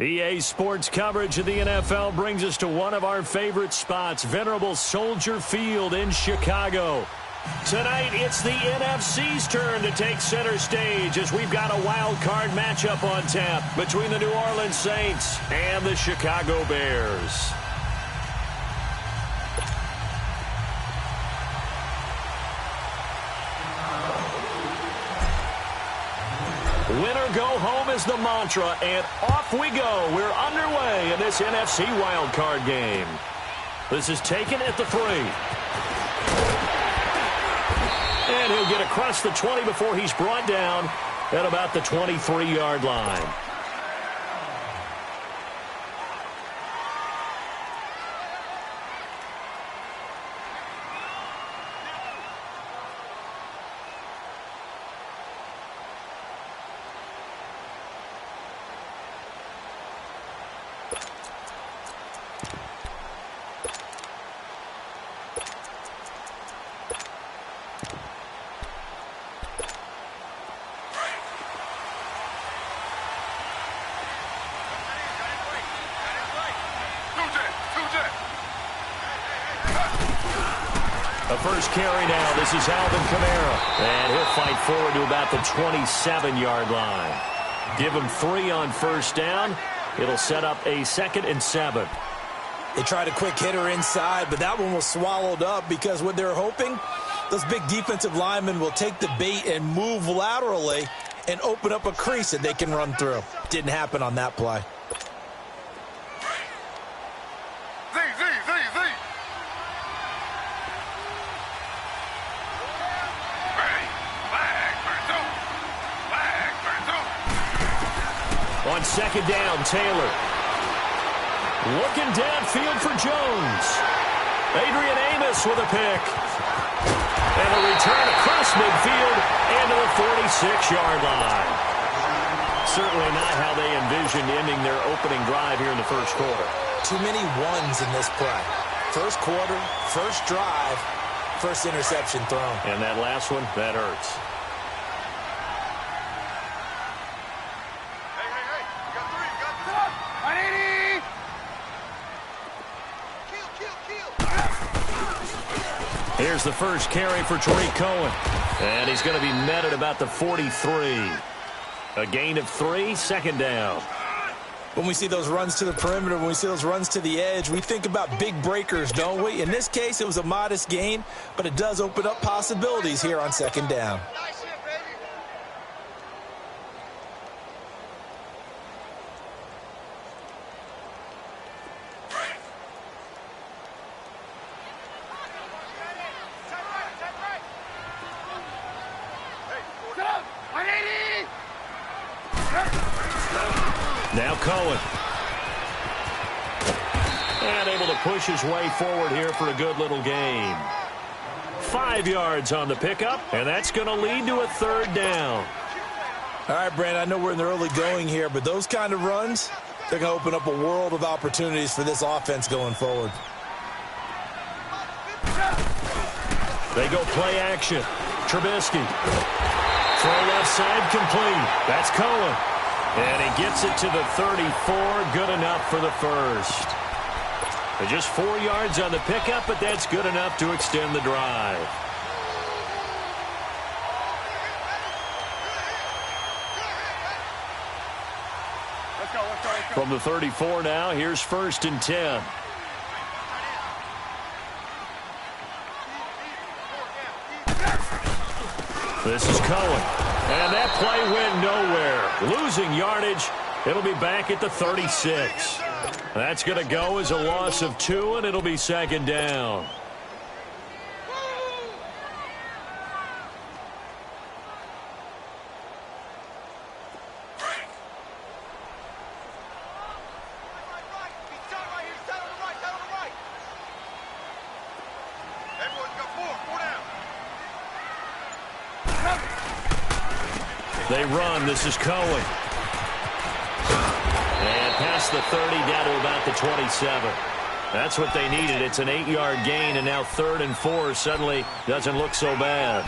EA Sports coverage of the NFL brings us to one of our favorite spots, venerable Soldier Field in Chicago. Tonight, it's the NFC's turn to take center stage as we've got a wild card matchup on tap between the New Orleans Saints and the Chicago Bears. Winner go home is the mantra, and off we go. We're underway in this NFC wildcard game. This is taken at the 3. And he'll get across the 20 before he's brought down at about the 23-yard line. The first carry now. This is Alvin Kamara. And he'll fight forward to about the 27-yard line. Give him 3 on first down. It'll set up a 2nd and 7. They tried a quick hitter inside, but that one was swallowed up because what they're hoping, those big defensive linemen will take the bait and move laterally and open up a crease that they can run through. Didn't happen on that play. On second down, Taylor. Looking downfield for Jones. Adrian Amos with a pick. And a return across midfield and to the 46-yard line. Certainly not how they envisioned ending their opening drive here in the first quarter. Too many ones in this play. First quarter, first drive, first interception thrown. And that last one, that hurts. Here's the first carry for Tariq Cohen. And he's going to be met at about the 43. A gain of 3, second down. When we see those runs to the perimeter, when we see those runs to the edge, we think about big breakers, don't we? In this case, it was a modest gain, but it does open up possibilities here on second down. Now Cohen. And able to push his way forward here for a good little gain. 5 yards on the pickup, and that's going to lead to a third down. All right, Brandon, I know we're in the early going here, but those kind of runs, they're going to open up a world of opportunities for this offense going forward. They go play action. Trubisky. Throw left side complete. That's Cohen. And he gets it to the 34. Good enough for the first. Just 4 yards on the pickup, but that's good enough to extend the drive. From the 34 now, here's 1st and 10. This is Cohen. And that play went nowhere. Losing yardage. It'll be back at the 36. That's going to go as a loss of 2, and it'll be second down. They run. This is Cohen. And past the 30, down to about the 27. That's what they needed. It's an 8-yard gain, and now 3rd and 4 suddenly doesn't look so bad.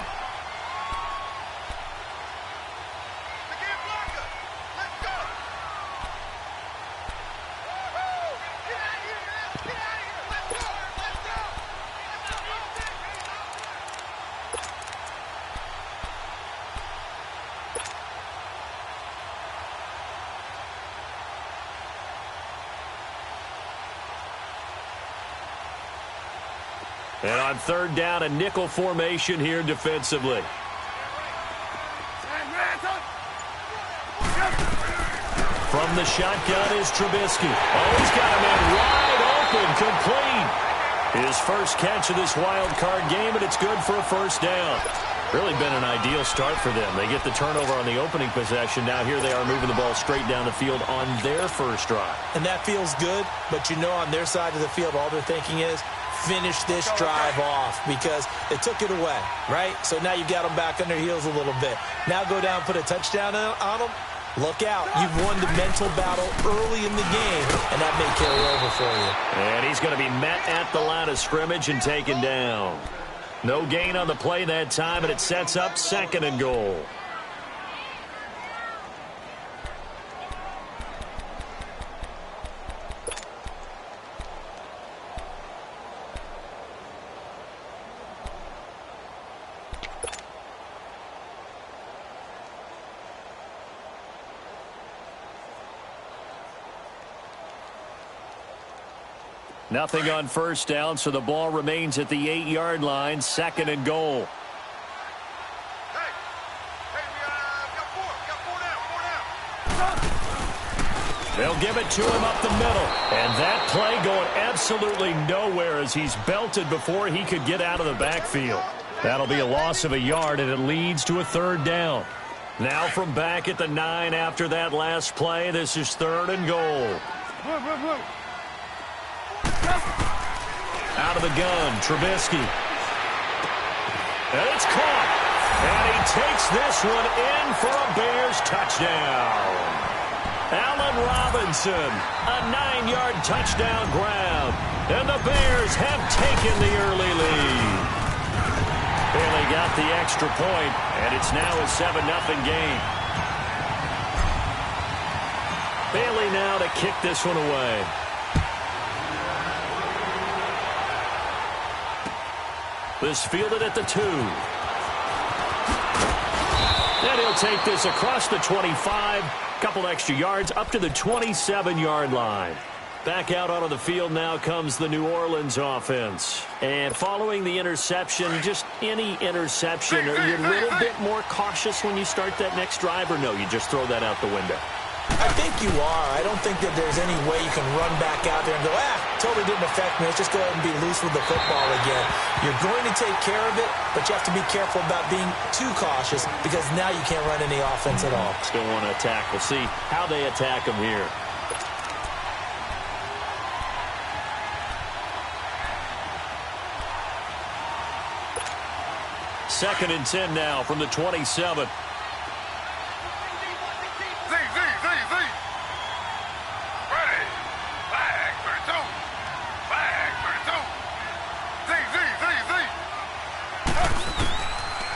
And on third down, a nickel formation here defensively. From the shotgun is Trubisky. Oh, he's got a man wide open, complete. His first catch of this wild card game, and it's good for a first down. Really been an ideal start for them. They get the turnover on the opening possession. Now here they are moving the ball straight down the field on their first drive. And that feels good, but you know on their side of the field, all they're thinking is, finish this drive off because they took it away, right? So now you got them back on their heels a little bit. Now go down, put a touchdown on them. Look out. You've won the mental battle early in the game, and that may carry over for you. And he's going to be met at the line of scrimmage and taken down. No gain on the play that time, and it sets up 2nd and goal. Nothing on first down, so the ball remains at the 8-yard line, 2nd and goal. They'll give it to him up the middle. And that play going absolutely nowhere as he's belted before he could get out of the backfield. That'll be a loss of a yard, and it leads to a 3rd down. Now from back at the 9 after that last play, this is 3rd and goal. Out of the gun, Trubisky. And it's caught. And he takes this one in for a Bears touchdown. Allen Robinson, a 9-yard touchdown grab. And the Bears have taken the early lead. Bailey got the extra point, and it's now a 7-0 game. Bailey now to kick this one away. This fielded at the 2. And he'll take this across the 25. Couple extra yards up to the 27-yard line. Back out onto the field now comes the New Orleans offense. And following the interception, just any interception, are you a little bit more cautious when you start that next drive, or no, you just throw that out the window? I think you are. I don't think that there's any way you can run back out there and go, totally didn't affect me. Let's just go ahead and be loose with the football again. You're going to take care of it, but you have to be careful about being too cautious because now you can't run any offense at all. Still want to attack. We'll see how they attack him here. Second and 10 now from the 27.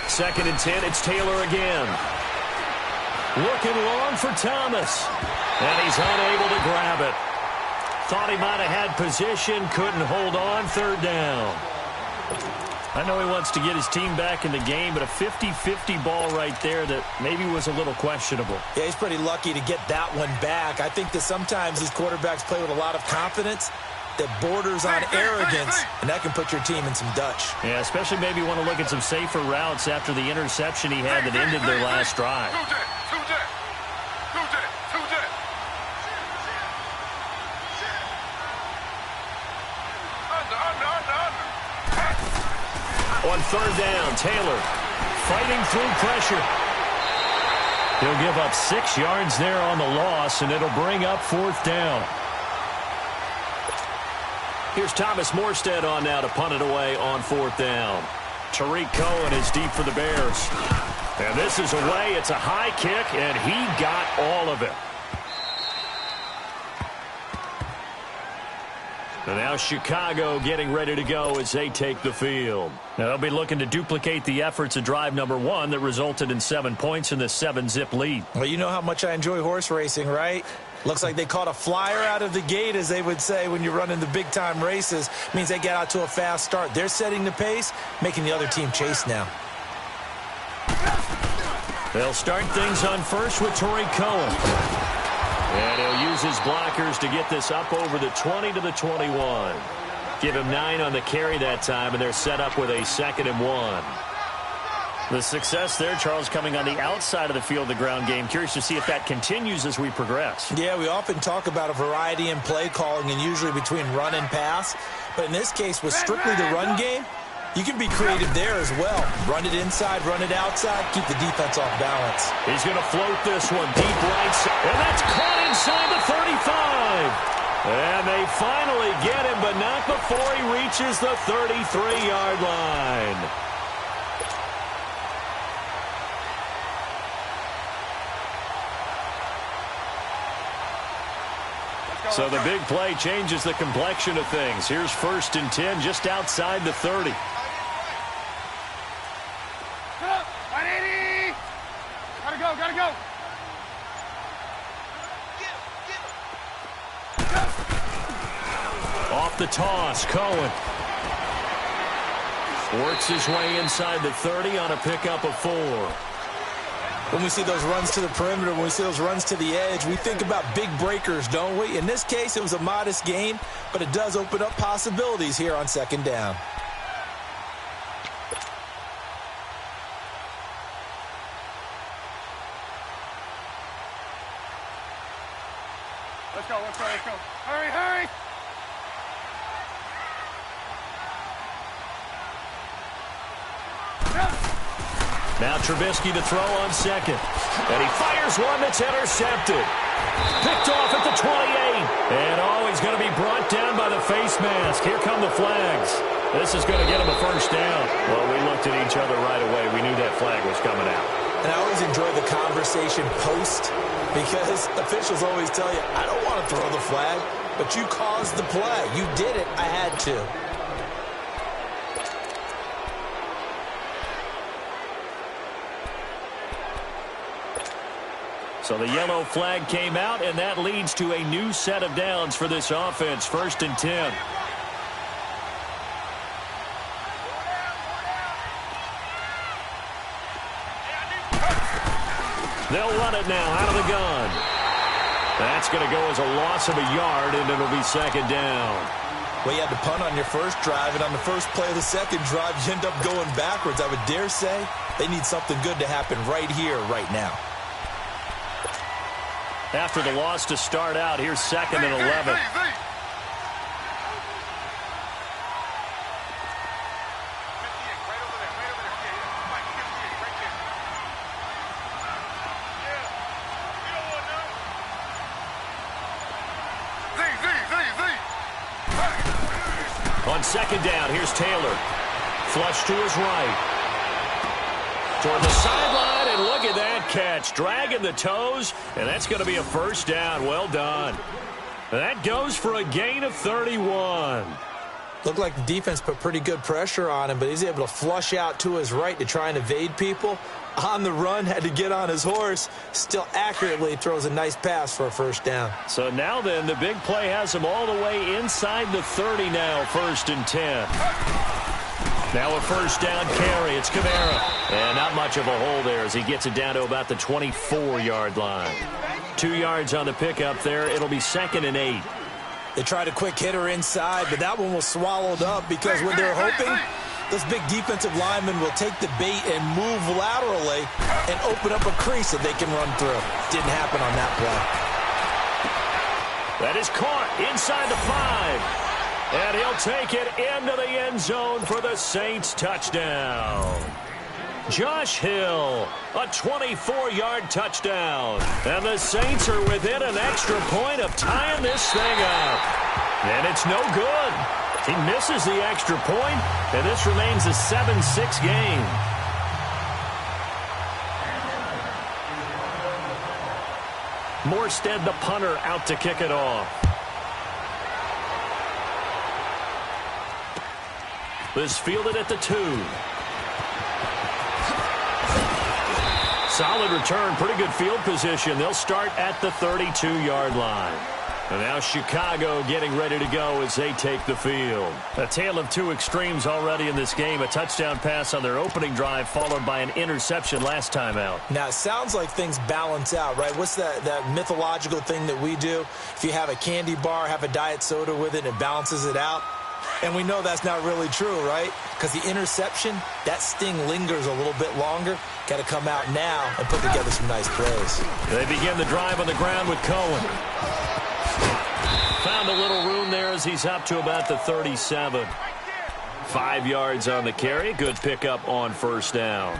Second and 10, it's Taylor again. Looking long for Thomas. And he's unable to grab it. Thought he might have had position, couldn't hold on, 3rd down. I know he wants to get his team back in the game, but a 50-50 ball right there that maybe was a little questionable. Yeah, he's pretty lucky to get that one back. I think that sometimes these quarterbacks play with a lot of confidence that borders on arrogance, and that can put your team in some Dutch. Yeah, especially maybe want to look at some safer routes after the interception he had that ended their last drive. On 3rd down, Taylor fighting through pressure. He'll give up 6 yards there on the loss, and it'll bring up 4th down. Here's Thomas Morstead on now to punt it away on 4th down. Tariq Cohen is deep for the Bears. And this is away. It's a high kick, and he got all of it. And now Chicago getting ready to go as they take the field. Now they'll be looking to duplicate the efforts of drive number 1 that resulted in 7 points in the 7-zip lead. Well, you know how much I enjoy horse racing, right? Looks like they caught a flyer out of the gate, as they would say when you're running the big-time races. Means they get out to a fast start. They're setting the pace, making the other team chase now. They'll start things on first with Tariq Cohen. And he'll use his blockers to get this up over the 20 to the 21. Give him 9 on the carry that time, and they're set up with a 2nd and 1. The success there, Charles, coming on the outside of the field, the ground game. Curious to see if that continues as we progress. Yeah, we often talk about a variety in play calling and usually between run and pass. But in this case, with strictly the run game, you can be creative there as well. Run it inside, run it outside, keep the defense off balance. He's going to float this one deep right side, and that's caught inside the 35. And they finally get him, but not before he reaches the 33-yard line. So the big play changes the complexion of things. Here's 1st and 10 just outside the 30. Gotta go. Off the toss, Cohen. Works his way inside the 30 on a pickup of 4. When we see those runs to the perimeter, when we see those runs to the edge, we think about big breakers, don't we? In this case, it was a modest gain, but it does open up possibilities here on 2nd down. Let's go. Hurry. Now Trubisky to throw on 2nd. And he fires one that's intercepted. Picked off at the 28. And he's going to be brought down by the face mask. Here come the flags. This is going to get him a 1st down. Well, we looked at each other right away. We knew that flag was coming out. And I always enjoy the conversation post because officials always tell you, I don't want to throw the flag, but you caused the play. You did it. I had to. So the yellow flag came out, and that leads to a new set of downs for this offense. 1st and 10. They'll run it now out of the gun. That's going to go as a loss of a yard, and it'll be 2nd down. Well, you had to punt on your first drive, and on the first play of the second drive, you end up going backwards. I would dare say they need something good to happen right here, right now. After the loss to start out, here's 2nd and 11. On 2nd down, here's Taylor. Flush to his right. Toward the sideline, and look at that catch. Dragging the toes, and that's going to be a 1st down. Well done. That goes for a gain of 31. Looked like the defense put pretty good pressure on him, but he's able to flush out to his right to try and evade people. On the run, had to get on his horse. Still accurately throws a nice pass for a 1st down. So now then, the big play has him all the way inside the 30 now, 1st and 10. Now a 1st down carry. It's Kamara. And not much of a hole there as he gets it down to about the 24-yard line. 2 yards on the pickup there. It'll be 2nd and 8. They tried a quick hitter inside, but that one was swallowed up because when they're hoping, those big defensive linemen will take the bait and move laterally and open up a crease that they can run through. Didn't happen on that play. That is caught inside the 5. And he'll take it into the end zone for the Saints touchdown. Josh Hill, a 24-yard touchdown. And the Saints are within an extra point of tying this thing up. And it's no good. He misses the extra point, and this remains a 7-6 game. Morstead, the punter, out to kick it off. This fielded at the 2. Solid return, pretty good field position. They'll start at the 32-yard line. And now Chicago getting ready to go as they take the field. A tale of 2 extremes already in this game. A touchdown pass on their opening drive followed by an interception last time out. Now, it sounds like things balance out, right? What's that mythological thing that we do? If you have a candy bar, have a diet soda with it, and it balances it out. And we know that's not really true, right? Because the interception, that sting lingers a little bit longer. Got to come out now and put together some nice plays. They begin the drive on the ground with Cohen. Found a little room there as he's up to about the 37. 5 yards on the carry. Good pickup on first down.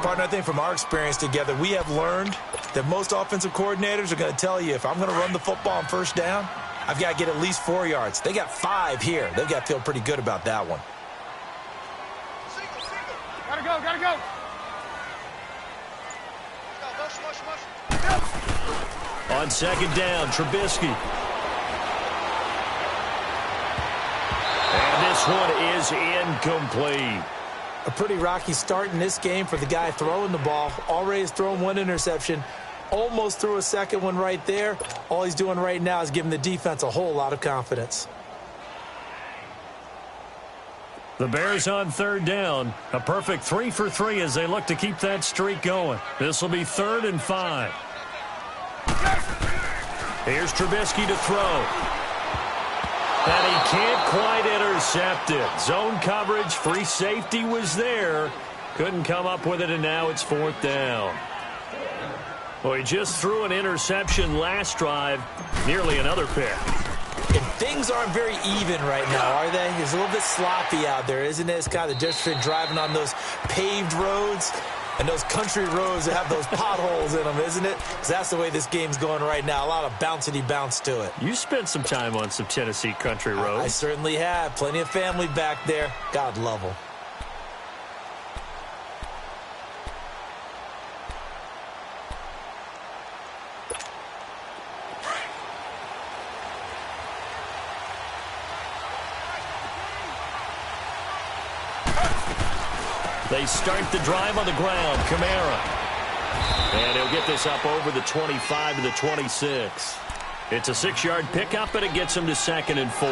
Partner, I think from our experience together, we have learned that most offensive coordinators are going to tell you, if I'm going to run the football on first down, I've got to get at least 4 yards. They got 5 here. They've got to feel pretty good about that one. Gotta go, gotta go. On second down, Trubisky. And this one is incomplete. A pretty rocky start in this game for the guy throwing the ball. Already has thrown 1 interception. Almost threw a second one right there. All he's doing right now is giving the defense a whole lot of confidence. The Bears on third down. A perfect 3 for 3 as they look to keep that streak going. This will be 3rd and 5. Here's Trubisky to throw. And he can't quite intercept it. Zone coverage, free safety was there. Couldn't come up with it, and now it's 4th down. Well, he just threw an interception last drive. Nearly another pick. And things aren't very even right now, are they? It's a little bit sloppy out there, isn't it? It's kind of the difference between driving on those paved roads and those country roads that have those potholes in them, isn't it? Because that's the way this game's going right now. A lot of bouncy bounce to it. You spent some time on some Tennessee country roads. I certainly have. Plenty of family back there. God love them. They start the drive on the ground. Kamara. And he'll get this up over the 25 to the 26. It's a 6-yard pickup, and it gets him to 2nd and 4.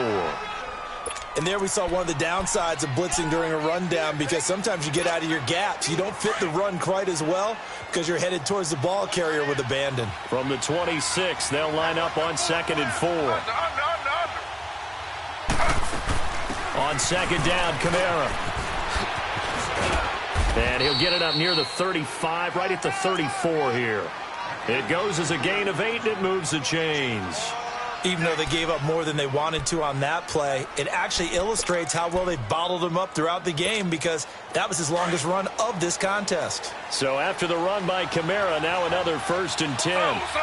And there we saw one of the downsides of blitzing during a rundown, because sometimes you get out of your gaps. You don't fit the run quite as well because you're headed towards the ball carrier with abandon. From the 26, they'll line up on 2nd and 4. On second down, Kamara. And he'll get it up near the 35, right at the 34 here. It goes as a gain of 8, and it moves the chains. Even though they gave up more than they wanted to on that play, it actually illustrates how well they bottled him up throughout the game, because that was his longest run of this contest. So after the run by Kamara, now another 1st and 10. Slow.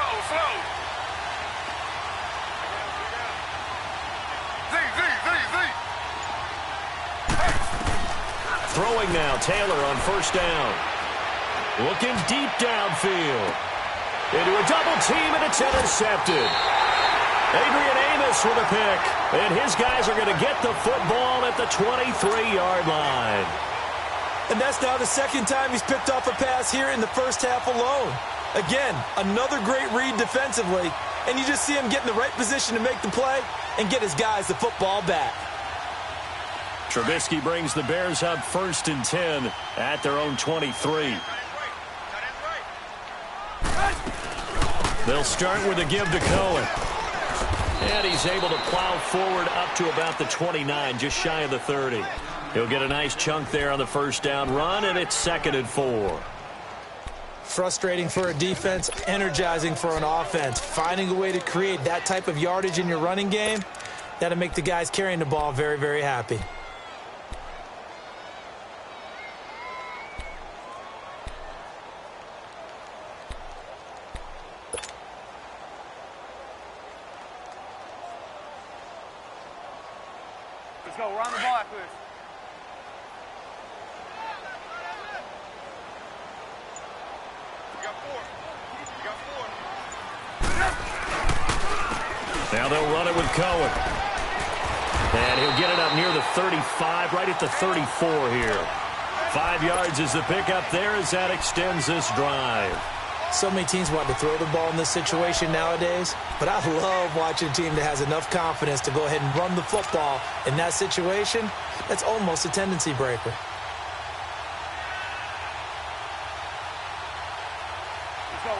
Throwing now, Taylor on first down. Looking deep downfield. Into a double team, and it's intercepted. Adrian Amos with a pick. And his guys are going to get the football at the 23-yard line. And that's now the 2nd time he's picked off a pass here in the first half alone. Again, another great read defensively. And you just see him get in the right position to make the play and get his guys the football back. Trubisky brings the Bears up 1st and 10 at their own 23. They'll start with a give to Cohen. And he's able to plow forward up to about the 29, just shy of the 30. He'll get a nice chunk there on the first down run, and it's 2nd and 4. Frustrating for a defense, energizing for an offense. Finding a way to create that type of yardage in your running game, that'll make the guys carrying the ball very, very happy. Let's go. We're on the ball after this. Now they'll run it with Cohen. And he'll get it up near the 35, right at the 34 here. 5 yards is the pickup there as that extends this drive. So many teams want to throw the ball in this situation nowadays, but I love watching a team that has enough confidence to go ahead and run the football in that situation. That's almost a tendency breaker.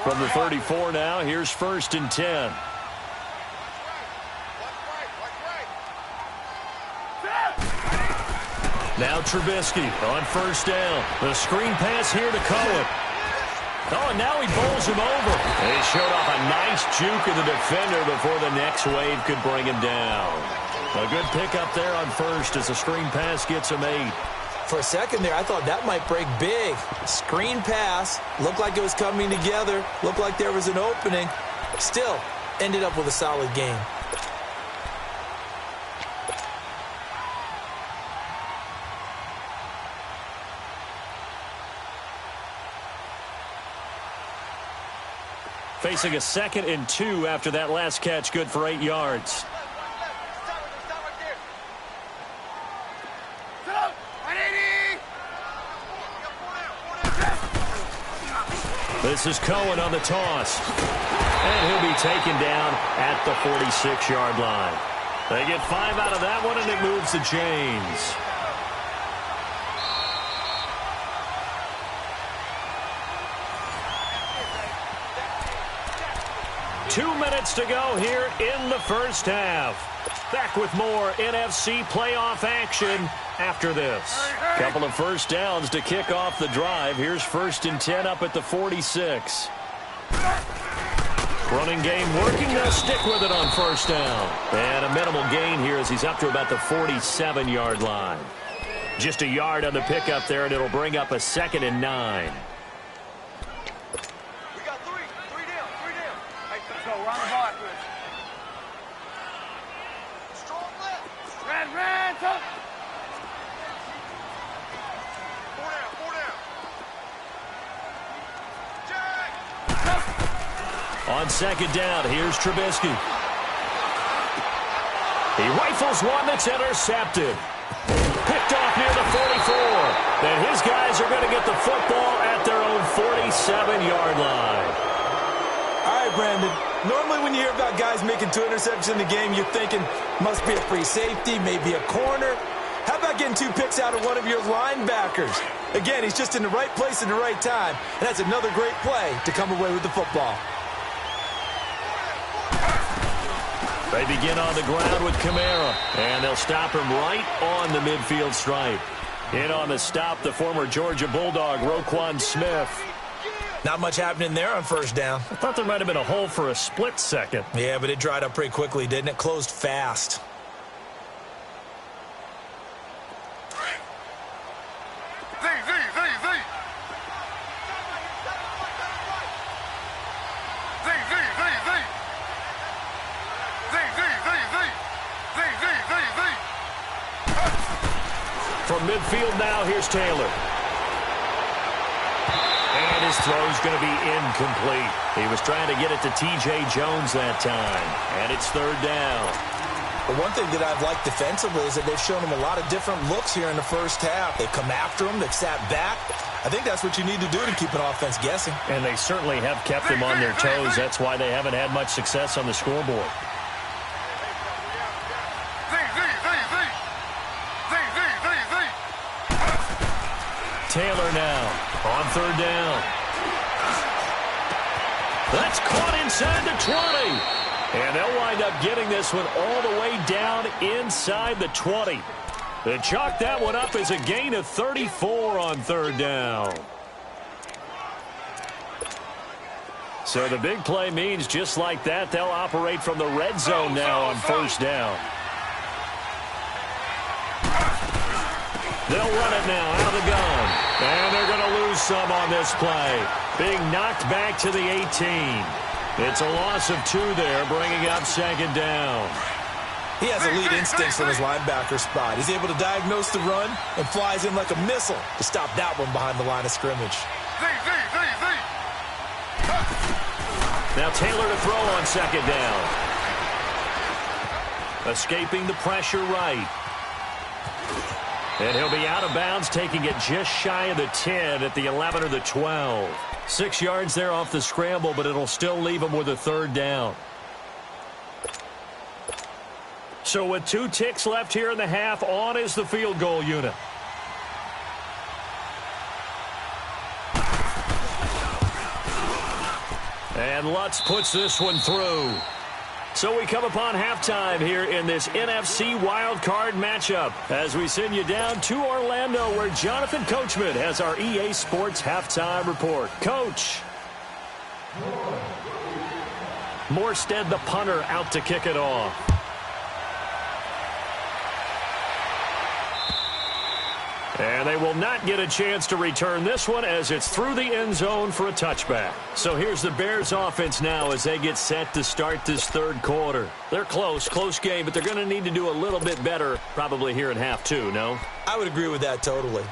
From the 34 now, here's 1st and 10. Now Trubisky on first down. The screen pass here to Cohen. Oh, and now he bowls him over. He showed off a nice juke of the defender before the next wave could bring him down. A good pickup there on first as the screen pass gets him 8. For a second there, I thought that might break big. Screen pass. Looked like it was coming together. Looked like there was an opening. Still, ended up with a solid game. Facing a 2nd and 2 after that last catch, good for 8 yards. This is Cohen on the toss. And he'll be taken down at the 46-yard line. They get 5 out of that one, and it moves the chains. 2 minutes to go here in the first half. Back with more NFC playoff action after this. Couple of first downs to kick off the drive. Here's 1st and 10 up at the 46. Running game working. They'll stick with it on first down. And a minimal gain here as he's up to about the 47-yard line. Just a yard on the pickup there, and it'll bring up a 2nd and 9. On 2nd down, here's Trubisky. He rifles one that's intercepted. Picked off near the 44. Then his guys are going to get the football at their own 47-yard line. All right, Brandon. Normally when you hear about guys making 2 interceptions in the game, you're thinking must be a free safety, maybe a corner. How about getting 2 picks out of one of your linebackers? Again, he's just in the right place at the right time, and that's another great play to come away with the football. They begin on the ground with Kamara, and they'll stop him right on the midfield stripe. In on the stop, the former Georgia Bulldog, Roquan Smith. Not much happening there on first down. I thought there might have been a hole for a split second. Yeah, but it dried up pretty quickly, didn't it? Closed fast. From midfield now, here's Taylor. And his throw's going to be incomplete. He was trying to get it to T.J. Jones that time. And it's 3rd down. But one thing that I've liked defensively is that they've shown him a lot of different looks here in the first half. They've come after him. They've sat back. I think that's what you need to do to keep an offense guessing. And they certainly have kept them on their toes. That's why they haven't had much success on the scoreboard. Taylor now on 3rd down. That's caught inside the 20. And they'll wind up getting this one all the way down inside the 20. They chalk that one up as a gain of 34 on 3rd down. So the big play means just like that, they'll operate from the red zone now on 1st down. They'll run it now out of the gun. And they're going to lose some on this play. Being knocked back to the 18. It's a loss of 2 there, bringing up 2nd down. He has elite instincts from his linebacker spot. He's able to diagnose the run and flies in like a missile to stop that one behind the line of scrimmage. Now Taylor to throw on 2nd down. Escaping the pressure right. And he'll be out of bounds, taking it just shy of the 10 at the 11 or the 12. 6 yards there off the scramble, but it'll still leave him with a 3rd down. So with 2 ticks left here in the half, on is the field goal unit. And Lutz puts this one through. So we come upon halftime here in this NFC wildcard matchup as we send you down to Orlando where Jonathan Coachman has our EA Sports halftime report. Coach. Morstead, the punter, out to kick it off. And they will not get a chance to return this one as it's through the end zone for a touchback. So here's the Bears offense now as they get set to start this third quarter. They're close game, but they're going to need to do a little bit better probably here in half two, no? I would agree with that totally.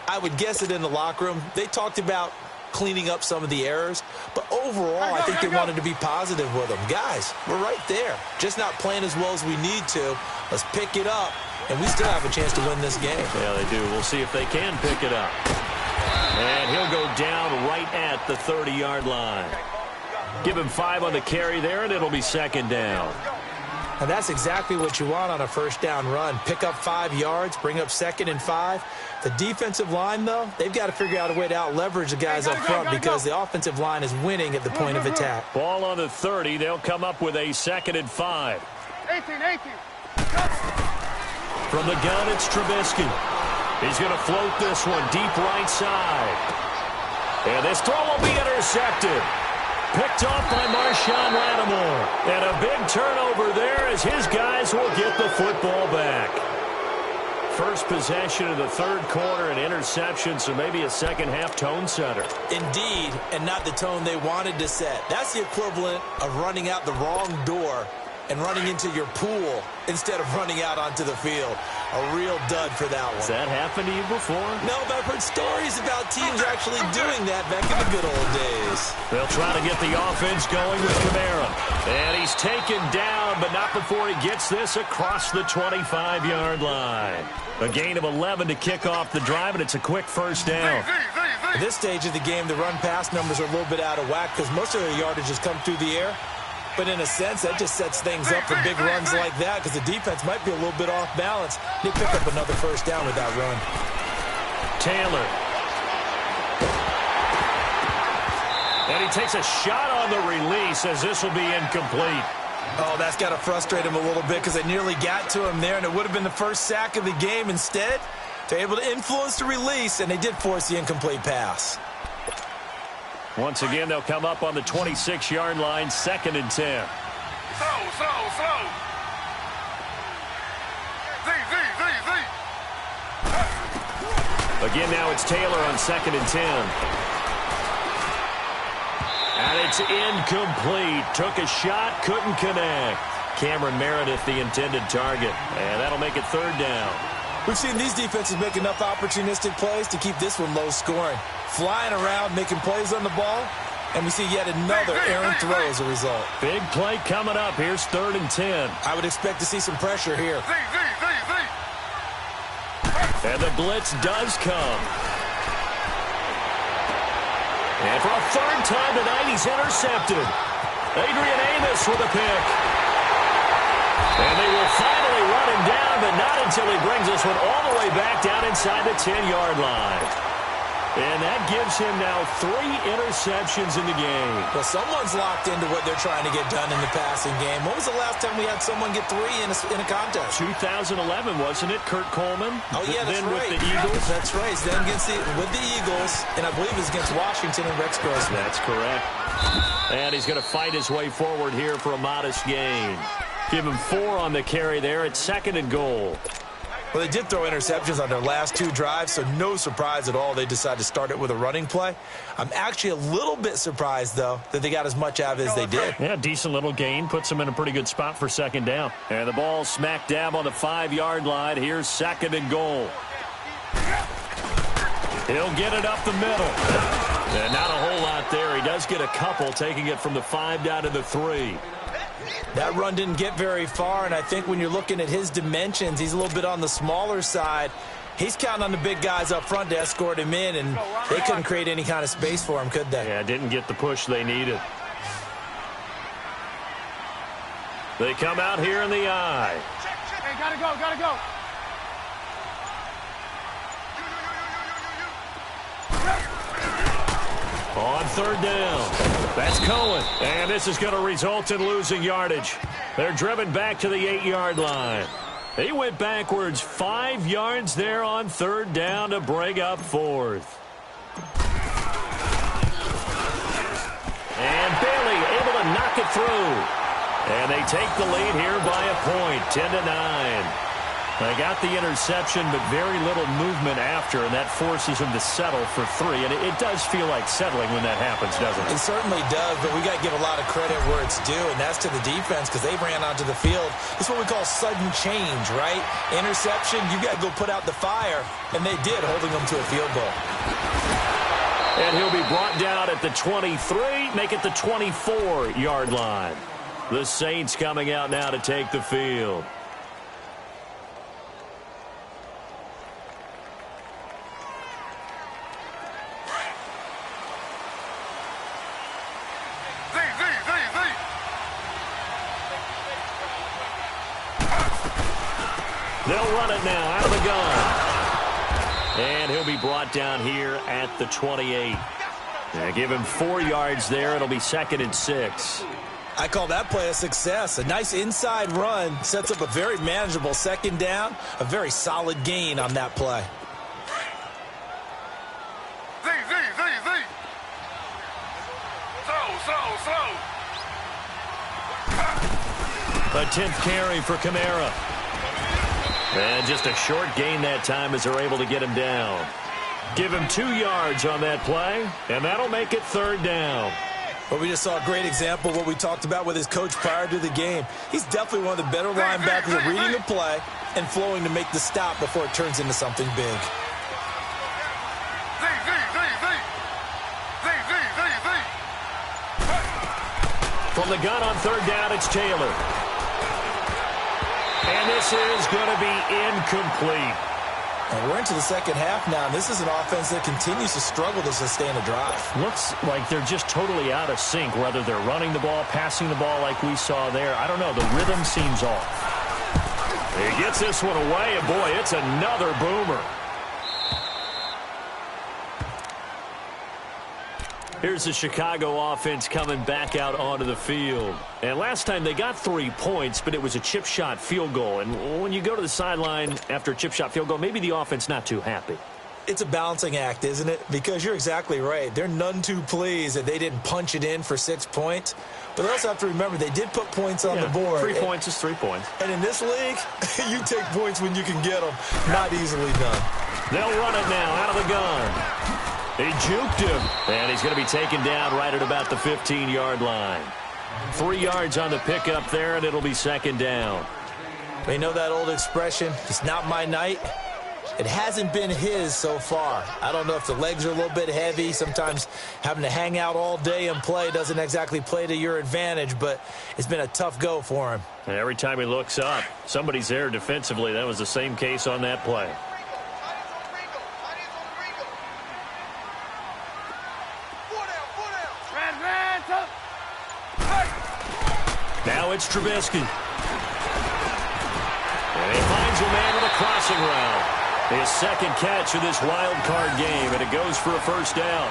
I would guess it in the locker room. They talked about cleaning up some of the errors, but overall I think they wanted to be positive with them. Guys, we're right there. Just not playing as well as we need to. Let's pick it up. And we still have a chance to win this game. Yeah, they do. We'll see if they can pick it up. And he'll go down right at the 30-yard line. Give him 5 on the carry there, and it'll be second down. And that's exactly what you want on a first down run. Pick up 5 yards, bring up 2nd and 5. The defensive line, though, they've got to figure out a way to out-leverage the guys up front because the offensive line is winning at the point of attack. Ball on the 30. They'll come up with a 2nd and 5. 18. From the gun, it's Trubisky. He's going to float this one deep right side. And this throw will be intercepted. Picked off by Marshawn Lattimore. And a big turnover there as his guys will get the football back. First possession of the third quarter, an interception, so maybe a second-half tone setter. Indeed, and not the tone they wanted to set. That's the equivalent of running out the wrong door and running into your pool instead of running out onto the field. A real dud for that one. Has that happened to you before? No, but I've heard stories about teams actually doing that back in the good old days. They'll try to get the offense going with Kamara. And he's taken down, but not before he gets this across the 25-yard line. A gain of 11 to kick off the drive, and it's a quick first down. At this stage of the game, the run-pass numbers are a little bit out of whack because most of their yardage has come through the air. But in a sense, that just sets things up for big runs like that because the defense might be a little bit off balance. They pick up another first down with that run. Taylor. And he takes a shot on the release as this will be incomplete. Oh, that's got to frustrate him a little bit because they nearly got to him there, and it would have been the first sack of the game. Instead, they're able to influence the release, and they did force the incomplete pass. Once again, they'll come up on the 26-yard line, 2nd and 10. Slow. Again, now it's Taylor on 2nd and 10. And it's incomplete. Took a shot, couldn't connect. Cameron Meredith, the intended target. And that'll make it 3rd down. We've seen these defenses make enough opportunistic plays to keep this one low scoring. Flying around, making plays on the ball, and we see yet another errant throw as a result. Big play coming up. Here's 3rd and 10. I would expect to see some pressure here. And the blitz does come. And for a 3rd time tonight, he's intercepted. Adrian Amos with a pick. And they will finally run him down, but not until he brings this one all the way back down inside the 10-yard line. And that gives him now 3 interceptions in the game. Well, someone's locked into what they're trying to get done in the passing game. When was the last time we had someone get 3 in a contest? 2011, wasn't it? Kurt Coleman? Oh, yeah, that's then right. With the Eagles? That's right. It's then with the Eagles, and I believe it's against Washington and Rex Grossman. That's correct. And he's going to fight his way forward here for a modest gain. Give him 4 on the carry there. It's 2nd and goal. Well, they did throw interceptions on their last 2 drives, so no surprise at all they decided to start it with a running play. I'm actually a little bit surprised, though, that they got as much out of it as they did. Yeah, decent little gain. Puts them in a pretty good spot for 2nd down. And the ball smack dab on the 5-yard line. Here's 2nd and goal. He'll get it up the middle. And not a whole lot there. He does get a couple, taking it from the 5 down to the 3. That run didn't get very far, and I think when you're looking at his dimensions, he's a little bit on the smaller side. He's counting on the big guys up front to escort him in, and they couldn't create any kind of space for him, could they? Yeah, didn't get the push they needed. They come out here in the eye. Hey, gotta go. On 3rd down. That's Cohen, and this is going to result in losing yardage. They're driven back to the 8-yard line. He went backwards 5 yards there on 3rd down to bring up 4th. And Bailey able to knock it through. And they take the lead here by a point, 10-9. They got the interception, but very little movement after, and that forces them to settle for 3. And it does feel like settling when that happens, doesn't it? It certainly does, but we got to give a lot of credit where it's due, and that's to the defense because they ran onto the field. It's what we call sudden change, right? Interception, you got to go put out the fire, and they did, holding them to a field goal. And he'll be brought down at the 23, make it the 24-yard line. The Saints coming out now to take the field. They'll run it now out of the gun. And he'll be brought down here at the 28. They give him 4 yards there. It'll be 2nd and 6. I call that play a success. A nice inside run sets up a very manageable 2nd down. A very solid gain on that play. A 10th carry for Kamara. And just a short gain that time as they're able to get him down. Give him 2 yards on that play, and that'll make it 3rd down. Well, we just saw a great example of what we talked about with his coach prior to the game. He's definitely one of the better linebackers at reading the play and flowing to make the stop before it turns into something big. From the gun on 3rd down, it's Taylor. And this is going to be incomplete. And we're into the 2nd half now. This is an offense that continues to struggle to sustain a drive. Looks like they're just totally out of sync, whether they're running the ball, passing the ball like we saw there. I don't know. The rhythm seems off. He gets this one away, and boy, it's another boomer. Here's the Chicago offense coming back out onto the field. And last time they got 3 points, but it was a chip shot field goal. And when you go to the sideline after a chip shot field goal, maybe the offense not too happy. It's a balancing act, isn't it? Because you're exactly right. They're none too pleased that they didn't punch it in for 6 points. But they also have to remember they did put points on the board. 3 points is 3 points. And in this league, you take points when you can get them. Not easily done. They'll run it now out of the gun. He juked him, and he's going to be taken down right at about the 15-yard line. 3 yards on the pickup there, and it'll be 2nd down. We know that old expression, it's not my night. It hasn't been his so far. I don't know if the legs are a little bit heavy. Sometimes having to hang out all day and play doesn't exactly play to your advantage, but it's been a tough go for him. And every time he looks up, somebody's there defensively. That was the same case on that play. Now it's Trubisky. And he finds a man with a crossing route. His 2nd catch of this wild card game, and it goes for a 1st down.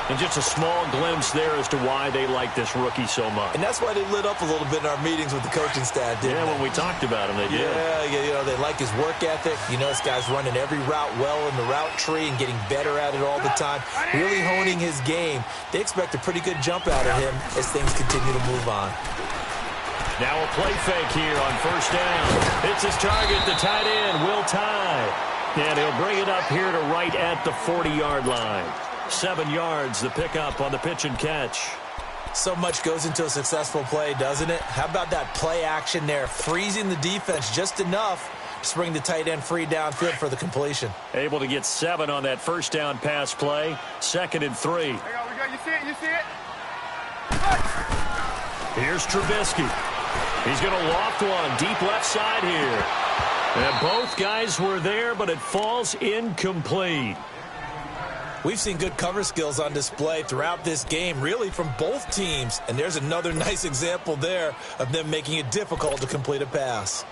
And just a small glimpse there as to why they like this rookie so much. And that's why they lit up a little bit in our meetings with the coaching staff, didn't they? Yeah, when we talked about him, they did. Yeah, you know, they like his work ethic. You know, this guy's running every route well in the route tree and getting better at it all the time, really honing his game. They expect a pretty good jump out of him as things continue to move on. Now a play fake here on 1st down. It's his target, the tight end, Will Tye. And he'll bring it up here to right at the 40-yard line. 7 yards, the pickup on the pitch and catch. So much goes into a successful play, doesn't it? How about that play action there, freezing the defense just enough to bring the tight end free downfield for the completion. Able to get 7 on that 1st down pass play. 2nd and 3. You see it, you see it? Here's Trubisky. He's going to loft one deep left side here. And both guys were there, but it falls incomplete. We've seen good cover skills on display throughout this game, really from both teams. And there's another nice example there of them making it difficult to complete a pass.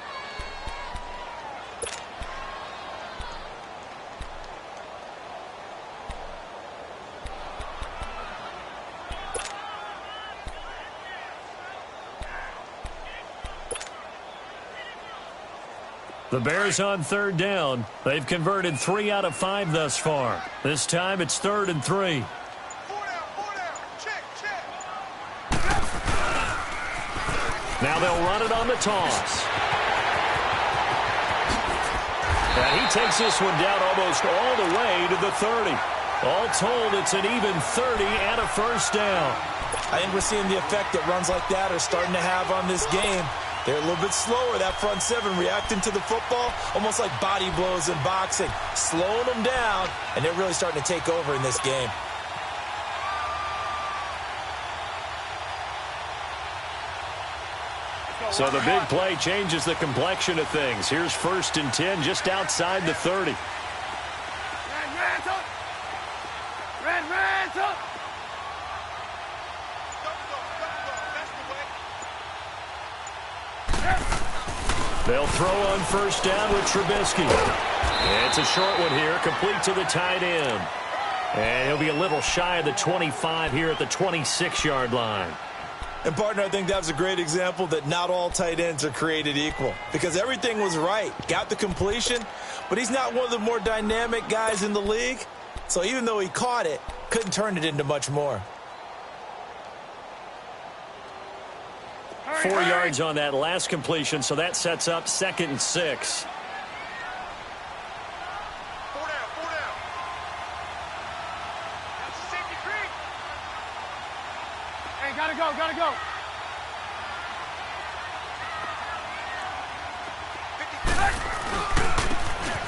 The Bears on third down. They've converted 3 out of 5 thus far. This time it's 3rd and 3. Now they'll run it on the toss. And he takes this one down almost all the way to the 30. All told, it's an even 30 and a first down. I think we're seeing the effect that runs like that are starting to have on this game. They're a little bit slower, that front seven, reacting to the football, almost like body blows in boxing, slowing them down, and they're really starting to take over in this game. So the big play changes the complexion of things. Here's 1st and 10 just outside the 30. They'll throw on 1st down with Trubisky. It's a short one here, complete to the tight end. And he'll be a little shy of the 25 here at the 26-yard line. And, partner, I think that was a great example that not all tight ends are created equal, because everything was right. Got the completion, but he's not one of the more dynamic guys in the league. So even though he caught it, couldn't turn it into much more. 4 yards on that last completion, so that sets up 2nd and 6. Hey, gotta go.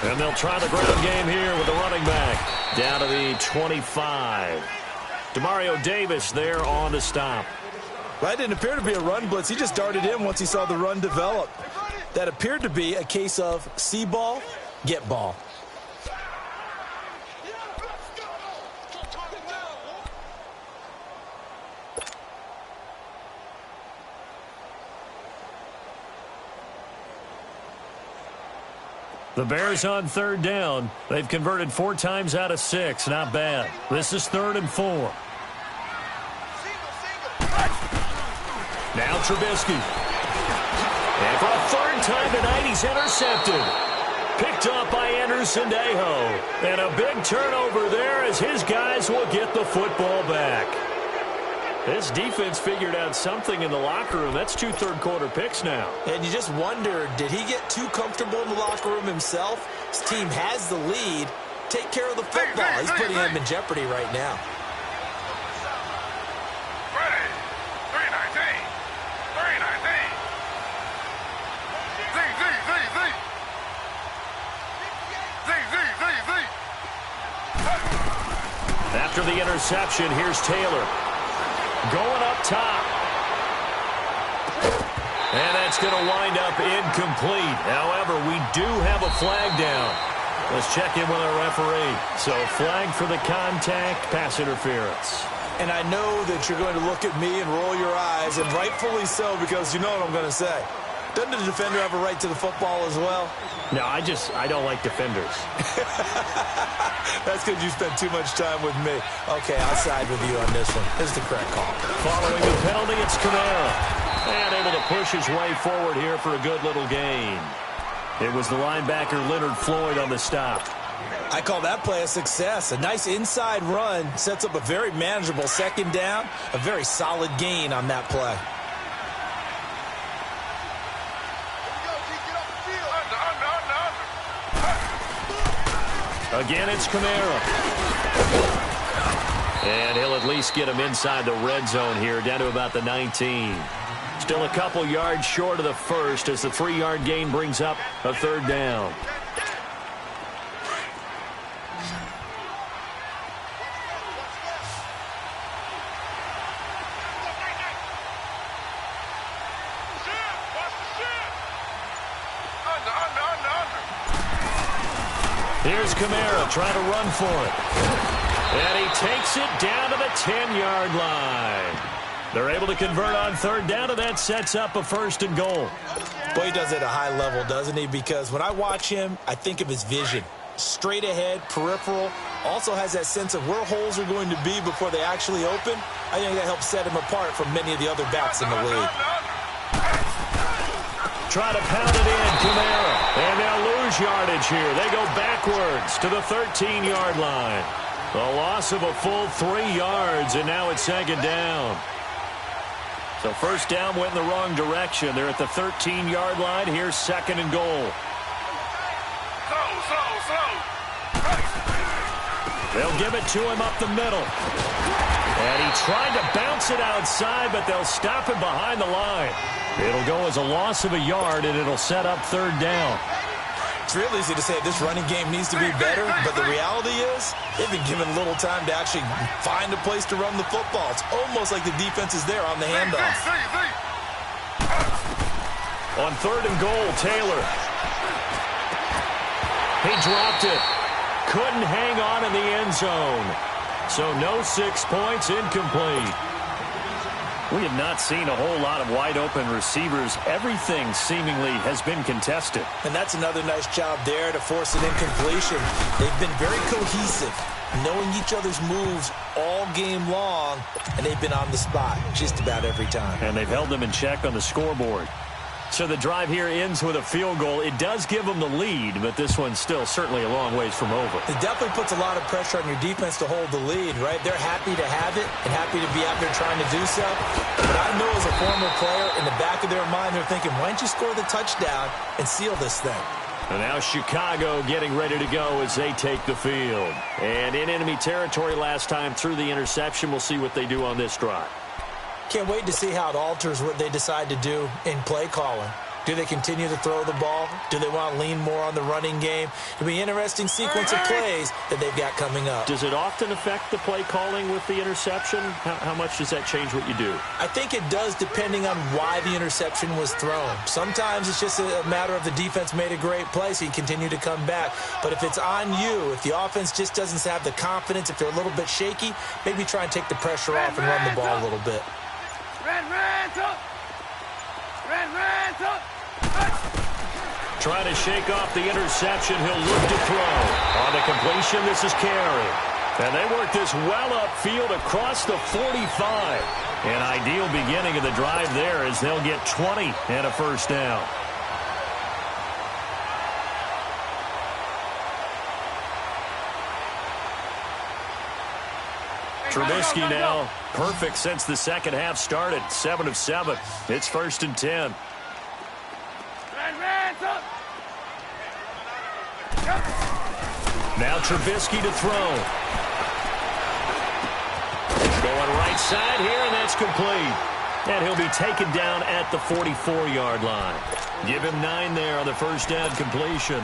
And they'll try the ground game here with the running back down to the 25. Demario Davis there on the stop. That didn't appear to be a run blitz. He just darted in once he saw the run develop. That appeared to be a case of see ball, get ball. The Bears on 3rd down. They've converted 4 times out of 6. Not bad. This is 3rd and 4. Now Trubisky. And for a 3rd time tonight, he's intercepted. Picked up by Anderson-Dejo. And a big turnover there as his guys will get the football back. This defense figured out something in the locker room. That's 2 third-quarter picks now. And you just wonder, did he get too comfortable in the locker room himself? His team has the lead. Take care of the football. He's putting him in jeopardy right now. After the interception, here's Taylor. Going up top. And that's going to wind up incomplete. However, we do have a flag down. Let's check in with our referee. So, flag for the contact, pass interference. And I know that you're going to look at me and roll your eyes, and rightfully so, because you know what I'm going to say. Doesn't the defender have a right to the football as well? No, I don't like defenders. That's because you spent too much time with me. Okay, I'll side with you on this one. This is the correct call. Following the penalty, it's Kamara. And able to push his way forward here for a good little gain. It was the linebacker Leonard Floyd on the stop. I call that play a success. A nice inside run sets up a very manageable 2nd down. A very solid gain on that play. Again, it's Kamara. And he'll at least get him inside the red zone here, down to about the 19. Still a couple yards short of the first as the 3-yard gain brings up a 3rd down. Here's Kamara trying to run for it. And he takes it down to the 10-yard line. They're able to convert on 3rd down, and that sets up a 1st and goal. Boy, he does it at a high level, doesn't he? Because when I watch him, I think of his vision. Straight ahead, peripheral. Also has that sense of where holes are going to be before they actually open. I think that helps set him apart from many of the other backs in the league. Try to pound it in, Kamara. And they'll lose yardage here. They go backwards to the 13-yard line. A loss of a full 3 yards, and now it's second down. So first down went in the wrong direction. They're at the 13-yard line. Here's second and goal. They'll give it to him up the middle. And he tried to bounce it outside, but they'll stop him behind the line. It'll go as a loss of a yard, and it'll set up third down. It's real easy to say this running game needs to be better, but the reality is they've been given little time to actually find a place to run the football. It's almost like the defense is there on the handoff. On third and goal, Taylor. He dropped it. Couldn't hang on in the end zone. So no 6 points, incomplete. We have not seen a whole lot of wide-open receivers. Everything seemingly has been contested. And that's another nice job there to force an incompletion. They've been very cohesive, knowing each other's moves all game long, and they've been on the spot just about every time. And they've held them in check on the scoreboard. So the drive here ends with a field goal. It does give them the lead, but this one's still certainly a long ways from over. It definitely puts a lot of pressure on your defense to hold the lead, right? They're happy to have it and happy to be out there trying to do so. But I know as a former player, in the back of their mind, they're thinking, why don't you score the touchdown and seal this thing? And now Chicago getting ready to go as they take the field. And in enemy territory last time through the interception. We'll see what they do on this drive. Can't wait to see how it alters what they decide to do in play calling. Do they continue to throw the ball? Do they want to lean more on the running game? It'll be an interesting sequence of plays that they've got coming up. Does it often affect the play calling with the interception? How much does that change what you do? I think it does, depending on why the interception was thrown. Sometimes it's just a matter of the defense made a great play, so you continue to come back. But if it's on you, if the offense just doesn't have the confidence, if they're a little bit shaky, maybe try and take the pressure off and run the ball a little bit. Trying to shake off the interception. He'll look to throw. On the completion, this is Carey. And they work this well upfield across the 45. An ideal beginning of the drive there as they'll get 20 and a first down. Trubisky now perfect since the second half started. 7 of 7. It's first and 10. Now Trubisky to throw. Going right side here, and that's complete. And he'll be taken down at the 44-yard line. Give him 9 there on the first down completion.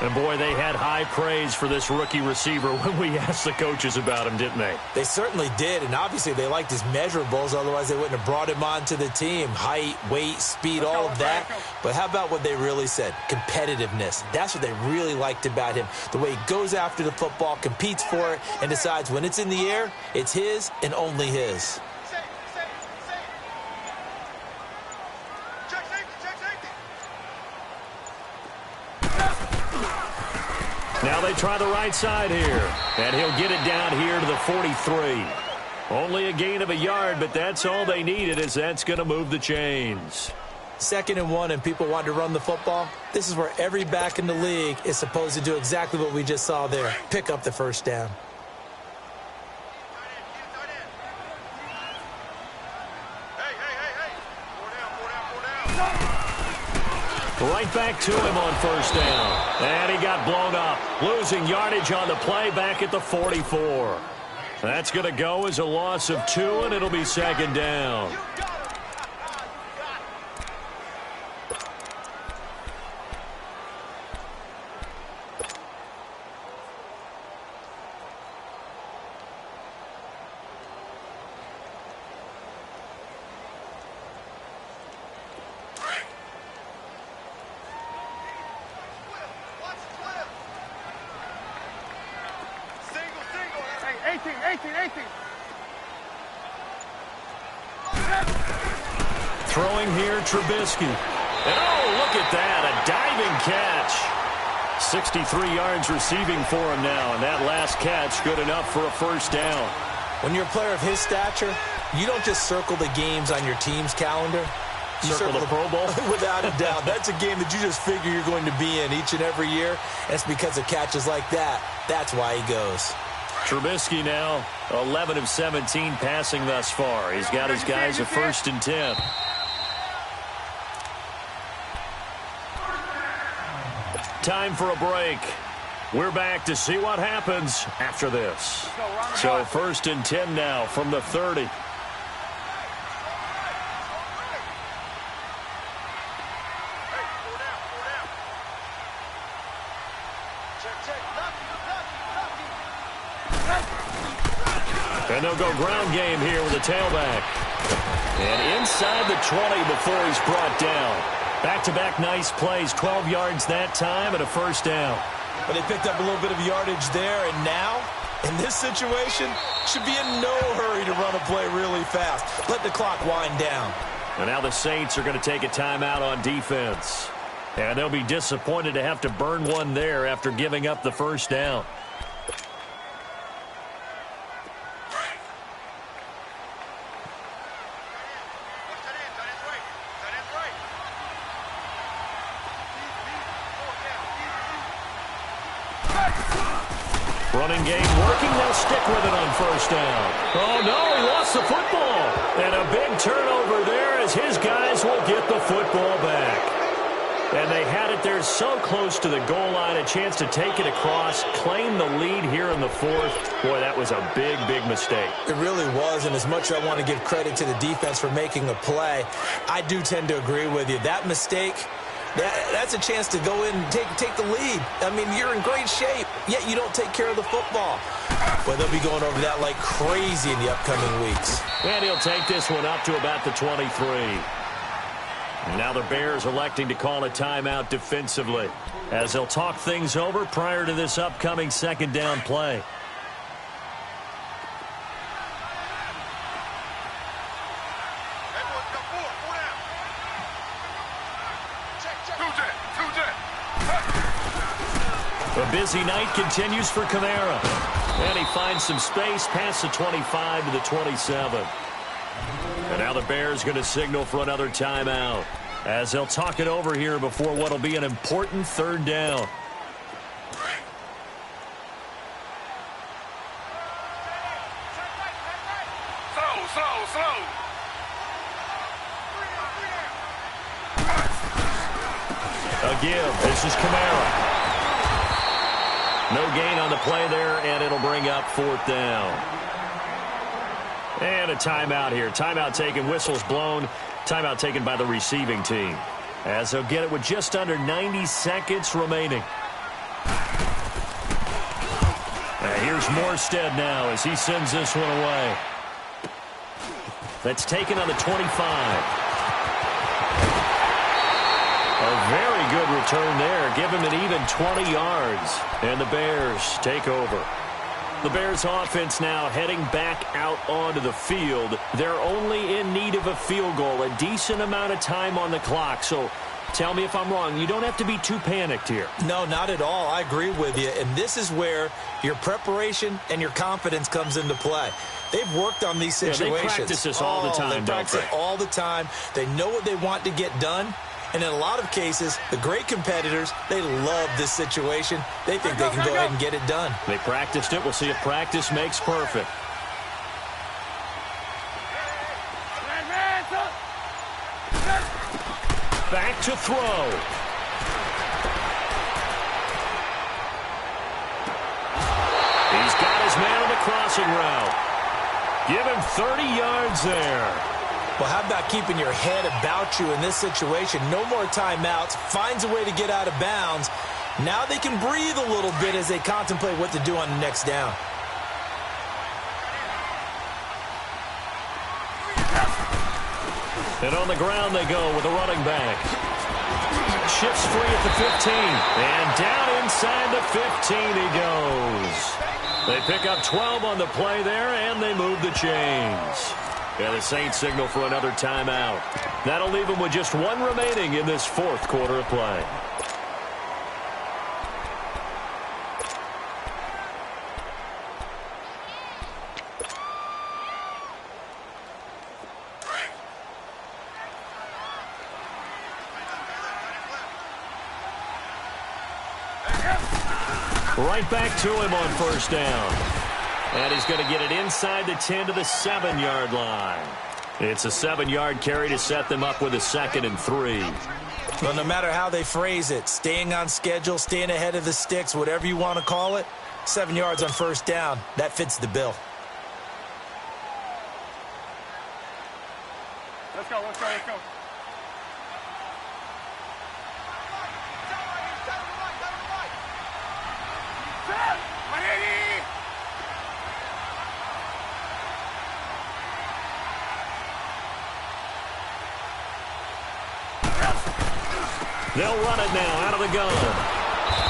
And, boy, they had high praise for this rookie receiver when we asked the coaches about him, didn't they? They certainly did, and obviously they liked his measurables. Otherwise, they wouldn't have brought him onto the team. Height, weight, speed, all of that. But how about what they really said? Competitiveness. That's what they really liked about him. The way he goes after the football, competes for it, and decides when it's in the air, it's his and only his. Now they try the right side here, and he'll get it down here to the 43. Only a gain of a yard, but that's all they needed, as that's going to move the chains. 2nd and 1, and people want to run the football. This is where every back in the league is supposed to do exactly what we just saw there. Pick up the first down. Right back to him on first down. And he got blown up. Losing yardage on the play back at the 44. That's going to go as a loss of 2, and it'll be second down. Throwing here, Trubisky. And oh, look at that, a diving catch. 63 yards receiving for him now, and that last catch good enough for a first down. When you're a player of his stature, you don't just circle the games on your team's calendar. Circle the Pro Bowl? Without a doubt. That's a game that you just figure you're going to be in each and every year. And it's because of catches like that. That's why he goes. Trubisky now, 11 of 17 passing thus far. He's got his guys a 1st and 10. Time for a break. We're back to see what happens after this. So 1st and 10 now from the 30. And they'll go ground game here with a tailback. And inside the 20 before he's brought down. Back-to-back nice plays, 12 yards that time and a 1st down. But they picked up a little bit of yardage there, and now, in this situation, should be in no hurry to run a play really fast. Let the clock wind down. And now the Saints are going to take a timeout on defense. And they'll be disappointed to have to burn one there after giving up the 1st down. Running game working. They'll stick with it on 1st down. Oh, no, he lost the football. And a big turnover there as his guys will get the football back. And they had it there so close to the goal line, a chance to take it across, claim the lead here in the 4th. Boy, that was a big, big mistake. It really was, and as much as I want to give credit to the defense for making a play, I do tend to agree with you. That mistake, that's a chance to go in and take the lead. I mean, you're in great shape, yet you don't take care of the football. Well, they'll be going over that like crazy in the upcoming weeks. And he'll take this one up to about the 23. And now the Bears electing to call a timeout defensively as they'll talk things over prior to this upcoming 2nd down play. A busy night continues for Kamara. And he finds some space past the 25 to the 27. And now the Bears going to signal for another timeout as they'll talk it over here before what will be an important 3rd down. Slow. A give. This is Kamara. No gain on the play there, and it'll bring up 4th down. And a timeout here. Timeout taken, whistles blown. Timeout taken by the receiving team. As they'll get it with just under 90 seconds remaining. Here's Morstead now as he sends this one away. That's taken on the 25. A very good return there. Give him an even 20 yards. And the Bears take over. The Bears offense now heading back out onto the field. They're only in need of a field goal, a decent amount of time on the clock. So tell me if I'm wrong. You don't have to be too panicked here. No, not at all. I agree with you. And this is where your preparation and your confidence comes into play. They've worked on these situations. Yeah, they practice this all the time, They practice it all the time. They know what they want to get done. And in a lot of cases, the great competitors, they love this situation. They think they can go ahead and get it done. They practiced it. We'll see if practice makes perfect. Back to throw. He's got his man on the crossing route. Give him 30 yards there. Well, how about keeping your head about you in this situation? No more timeouts. Finds a way to get out of bounds. Now they can breathe a little bit as they contemplate what to do on the next down. And on the ground they go with a running back. Shifts free at the 15. And down inside the 15 he goes. They pick up 12 on the play there, and they move the chains. Yeah, the Saints signal for another timeout. That'll leave them with just one remaining in this 4th quarter of play. Right back to him on first down. And he's going to get it inside the 10 to the 7-yard line. It's a 7-yard carry to set them up with a 2nd and 3. Well, no matter how they phrase it, staying on schedule, staying ahead of the sticks, whatever you want to call it, 7 yards on first down, that fits the bill. Let's go, let's go, let's go. They'll run it now out of the gun.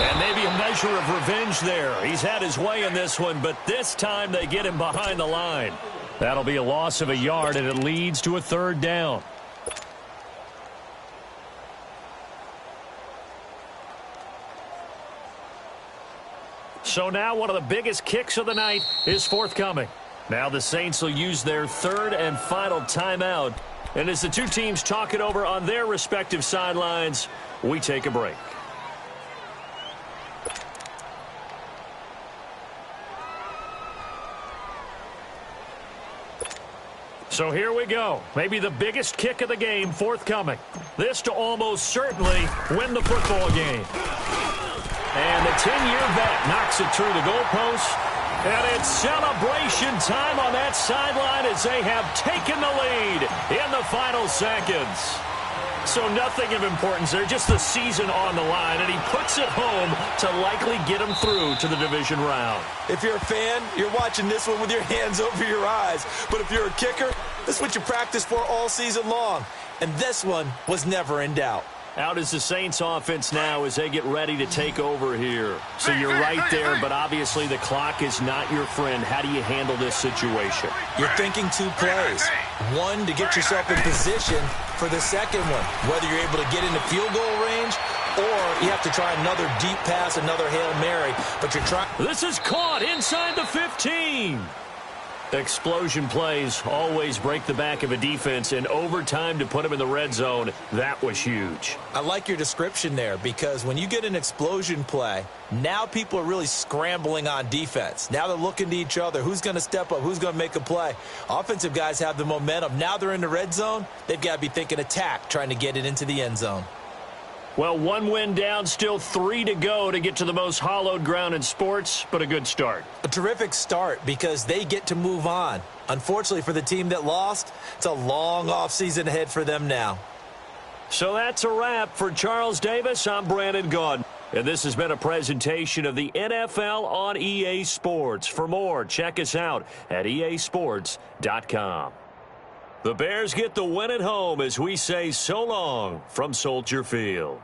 And maybe a measure of revenge there. He's had his way in this one, but this time they get him behind the line. That'll be a loss of a yard, and it leads to a 3rd down. So now one of the biggest kicks of the night is forthcoming. Now the Saints will use their 3rd and final timeout. And as the two teams talk it over on their respective sidelines, we take a break. So here we go. Maybe the biggest kick of the game forthcoming. This to almost certainly win the football game. And the 10-year vet knocks it through the goalpost. And it's celebration time on that sideline as they have taken the lead in the final seconds. So nothing of importance there, just the season on the line, and he puts it home to likely get him through to the division round. If you're a fan, you're watching this one with your hands over your eyes. But if you're a kicker, this is what you practice for all season long. And this one was never in doubt. Out is the Saints offense now as they get ready to take over here. So you're right there, but obviously the clock is not your friend. How do you handle this situation? You're thinking 2 plays. One, to get yourself in position for the second one, whether you're able to get into field goal range or you have to try another deep pass, another Hail Mary. But you're trying. This is caught inside the 15. Explosion plays always break the back of a defense, and overtime to put him in the red zone, that was huge. I like your description there, because when you get an explosion play, now people are really scrambling on defense. Now they're looking to each other. Who's going to step up? Who's going to make a play? Offensive guys have the momentum. Now they're in the red zone. They've got to be thinking attack, trying to get it into the end zone. Well, 1 win down, still 3 to go to get to the most hallowed ground in sports, but a good start. A terrific start because they get to move on. Unfortunately for the team that lost, it's a long offseason ahead for them now. So that's a wrap for Charles Davis. I'm Brandon Gaudin. And this has been a presentation of the NFL on EA Sports. For more, check us out at easports.com. The Bears get the win at home as we say so long from Soldier Field.